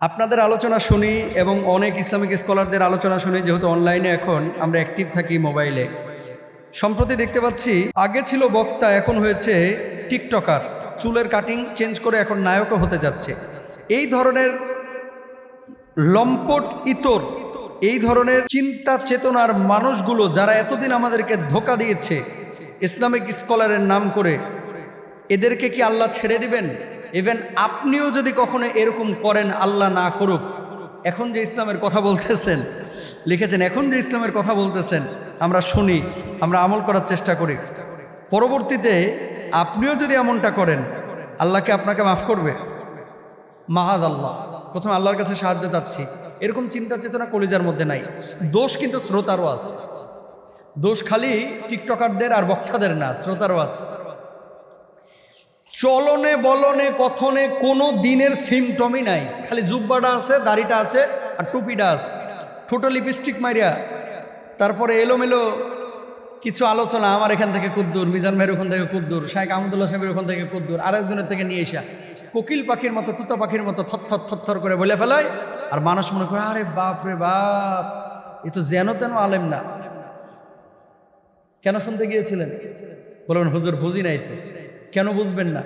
আপনাদের আলোচনা শুনি এবং অনেক ইসলামিক স্কলারদের আলোচনা শুনি, যেহেতু অনলাইনে এখন আমরা অ্যাক্টিভ থাকি মোবাইলে। সম্প্রতি দেখতে পাচ্ছি আগে ছিল বক্তা, এখন হয়েছে টিকটকার। চুলের কাটিং চেঞ্জ করে এখন নায়কও হতে যাচ্ছে। এই ধরনের লম্পট ইতর, এই ধরনের চিন্তা চেতনার মানুষগুলো যারা এতদিন আমাদেরকে ধোঁকা দিয়েছে ইসলামিক স্কলারের নাম করে, এদেরকে কি আল্লাহ ছেড়ে দিবেন? ইভেন আপনিও যদি কখনো এরকম করেন, আল্লাহ না করুক, এখন যে ইসলামের কথা বলতেছেন, লিখেছেন, এখন যে ইসলামের কথা বলতেছেন আমরা শুনি, আমরা আমল করার চেষ্টা করি, পরবর্তীতে আপনিও যদি এমনটা করেন, আল্লাহকে আপনাকে মাফ করবে? মাহাদ আল্লাহ। প্রথমে আল্লাহর কাছে সাহায্য চাচ্ছি। এরকম চিন্তা চেতনা কলিজার মধ্যে নাই। দোষ কিন্তু শ্রোতারও আছে। দোষ খালি টিকটকারদের আর বক্তাদের না, শ্রোতারও আছে। চলনে বলনে কথনে কোনো দিনের সিমটমই নাই, খালি জুব্বাটা আছে, দাড়িটা আছে আর টুপিটা আছে, ঠোঁটো লিপস্টিক মারিয়া, তারপরে এলোমেলো কিছু আলোচনা, আমার এখান থেকে কুদ্দুর, মিজান ভাইয়ের ওখান থেকে কুদ্দুর, শাইখ আহমদুল্লাহ সাহেবের ওখান থেকে কুদ্দুর, আরেকজনের থেকে নিয়ে এসা কোকিল পাখির মতো, তুতা পাখির মতো থর করে বলে ফেলায়। আর মানুষ মনে করে, আরে বাপ রে বাপ, এ তো যেন তেন আলেম না। কেন শুনতে গিয়েছিলেন? বলবেন হুজুর বুঝি নাই তো। কেন বুঝবেন না?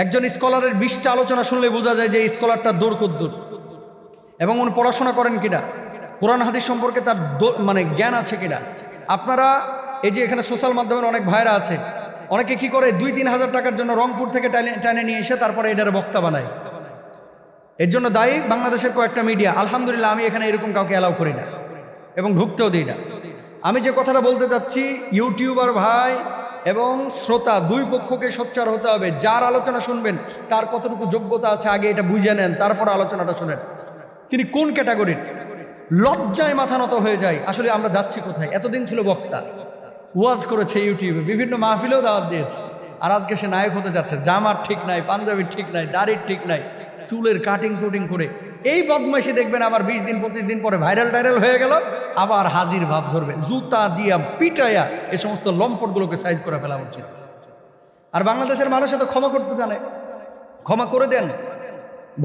একজন স্কলারের 20টা আলোচনা শুনলে বোঝা যায় যে স্কলারটা দূর কুদ্দুর, এবং উনি পড়াশোনা করেন কিনা, কোরআন হাদিস সম্পর্কে তার মানে জ্ঞান আছে কিনা। আপনারা এই যে এখানে সোশ্যাল মাধ্যমের অনেক ভাইরা আছে, অনেকে কি করে 2-3 হাজার টাকার জন্য রংপুর থেকে টানে নিয়ে এসে তারপরে এটার বক্তা বানায়। এর জন্য দায়ী বাংলাদেশের কয়েকটা মিডিয়া। আলহামদুলিল্লাহ, আমি এখানে এরকম কাউকে অ্যালাউ করি না এবং ঢুকতেও দিই না। আমি যে কথাটা বলতে চাচ্ছি, ইউটিউবার ভাই এবং শ্রোতা দুই পক্ষকে সোচ্চার হতে হবে। যার আলোচনা শুনবেন তার কতটুকু যোগ্যতা আছে আগে এটা বুঝে নেন, তারপর আলোচনাটা শোনেন। তিনি কোন ক্যাটাগরির? লজ্জায় মাথা নত হয়ে যায়। আসলে আমরা যাচ্ছি কোথায়? এতদিন ছিল বক্তা, ওয়াজ করেছে ইউটিউবে, বিভিন্ন মাহফিলেও দাওয়াত দিয়েছে, আর আজকে সে নায়ক হতে যাচ্ছে। জামার ঠিক নাই, পাঞ্জাবির ঠিক নাই, দাড়ির ঠিক নাই, চুলের কাটিং কুটিং করে এই বদমাইশি দেখবেন আবার 20 দিন 25 দিন পরে ভাইরাল হয়ে গেল, আবার হাজির ভাব ধরবে, জুতা দিয়া পিটাইয়া এই সমস্ত লম্পটগুলোকে সাইজ করে ফেলা উচিত। আর বাংলাদেশের মানুষ এত ক্ষমা করতে জানে, ক্ষমা করে দেন।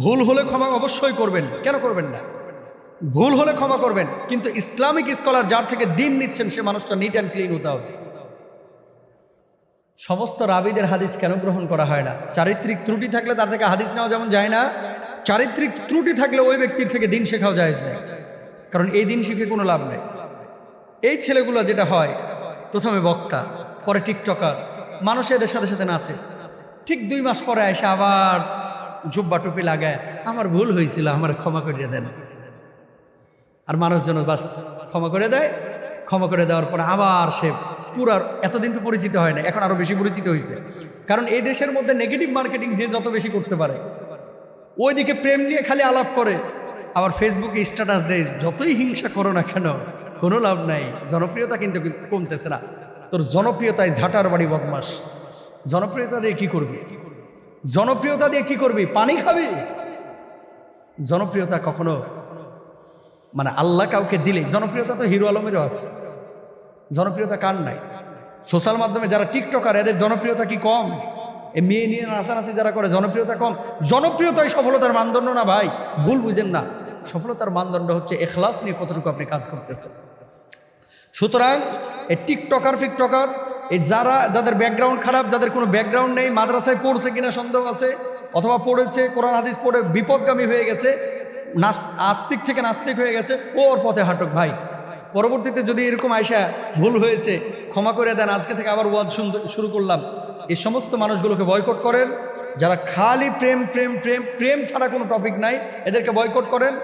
ভুল হলে ক্ষমা অবশ্যই করবেন, কেন করবেন না? ভুল হলে ক্ষমা করবেন, কিন্তু ইসলামিক স্কলার যার থেকে দিন নিচ্ছেন সে মানুষটা নিট অ্যান্ড ক্লিন হতে হবে। সমস্ত রাবিদের হাদিস কেন গ্রহণ করা হয় না? চারিত্রিক ত্রুটি থাকলে তার থেকে হাদিস নেওয়া যেমন যায় না, চারিত্রিক ত্রুটি থাকলে ওই ব্যক্তির থেকে দিন শেখাও যায় না। কারণ এই দিন শিখে কোনো লাভ নেই। এই ছেলেগুলো যেটা হয়, প্রথমে বক্তা, পরে টিকটকার, মানুষ এদের সাথে সাথে নাচে, ঠিক 2 মাস পরে এসে আবার জুব্বা টুপি লাগায়, আমার ভুল হয়েছিল, আমার ক্ষমা করে দেন। আর মানুষজন বাস ক্ষমা করে দেয়। ক্ষমা করে দেওয়ার পর আবার সে পুরার, এতদিন তো পরিচিত হয় না, এখন আরো বেশি পরিচিত হয়েছে। কারণ এই দেশের মধ্যে নেগেটিভ মার্কেটিং যে যত বেশি করতে পারে, ওইদিকে প্রেম নিয়ে খালি আলাপ করে, আবার ফেসবুকে স্ট্যাটাস দেয়, যতই হিংসা করো না কেন কোনো লাভ নাই, জনপ্রিয়তা কিন্তু কমতেছে না। তোর জনপ্রিয়তায় ঝাঁটার বাড়ি বদমাস। জনপ্রিয়তা দিয়ে কি করবি? জনপ্রিয়তা দিয়ে কি করবি? পানি খাবি? জনপ্রিয়তা কখনো মানে আল্লাহ কাউকে দিলে, জনপ্রিয়তা তো হিরো আলমেরও আছে, জনপ্রিয়তা কার নাই? সোশ্যাল মাধ্যমে যারা টিকটকার, এদের জনপ্রিয়তা কি কম? এই মেয়ে নিয়ে নাচানাচি যারা করে, জনপ্রিয়তা কম? জনপ্রিয়তাই সফলতার মানদণ্ড না ভাই, ভুল বুঝেন না। সফলতার মানদণ্ড হচ্ছে এখলাস নিয়ে কতটুকু আপনি কাজ করতেছেন। সুতরাং এই টিকটকার ফিকটকার, এই যাদের ব্যাকগ্রাউন্ড খারাপ, যাদের কোনো ব্যাকগ্রাউন্ড নেই, মাদ্রাসায় পড়ছে কিনা সন্দেহ আছে, অথবা পড়েছে, কোরআন হাদিস পড়ে বিপদগামী হয়ে গেছে, আস্তিক থেকে নাস্তিক হয়ে গেছে, ওর পথে হাঁটক ভাই। পরবর্তীতে যদি এরকম আয়সা ভুল হয়েছে ক্ষমা করে দেন, আজকে থেকে আবার ওয়াজ শুরু করলাম, এই সমস্ত মানুষগুলোকে বয়কট করেন। যারা খালি প্রেম প্রেম প্রেম প্রেম ছাড়া কোনো টপিক নাই, এদেরকে বয়কট করেন।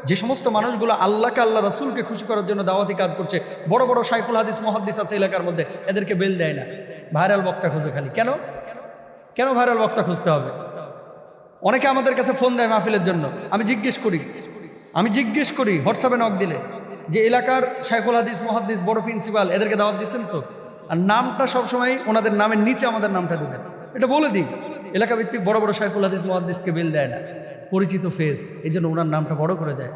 যে সমস্ত মানুষগুলো আল্লাহকে, আল্লাহ রাসূলকে খুশি করার জন্য দাওয়াতি কাজ করছে, বড় বড় শাইখুল হাদিস মুহাদ্দিস আছে এলাকার মধ্যে, এদেরকে বেল দেয় না, ভাইরাল বক্তা খুঁজে খালি। কেন ভাইরাল বক্তা খুঁজতে হবে? অনেকে আমাদের কাছে ফোন দেয় মাহফিলের জন্য, আমি জিজ্ঞেস করি হোয়াটসঅ্যাপে নক দিলে, যে এলাকার শাইখুল হাদিস মুহাদ্দিস বড় প্রিন্সিপাল, এদেরকে দাওয়াত দিচ্ছেন তো? আর নামটা সবসময় ওনাদের নামের নিচে আমাদের নামটা দেবেন, এটা বলে দিই। এলাকা ভিত্তিক বড় বড় শাইখুল হাদিস মুহাদ্দিসকে বেল দেয় না, পরিচিত ফেস, এই জন্য ওনার নামটা বড় করে দেয়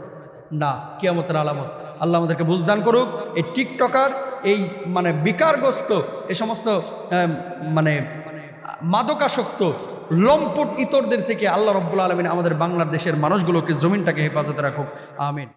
না। কিয়ামতের আলামত। আল্লাহ আমাদেরকে বুঝদান করুক। এই টিকটকার, এই মানে বিকারগ্রস্ত এই সমস্ত মানে মাদকাসক্ত লম্পট ইতরদের থেকে আল্লাহ রব্বুল আলামিন আমাদের বাংলাদেশের মানুষগুলোকে, জমিনটাকে হেফাজতে রাখুক। আমিন।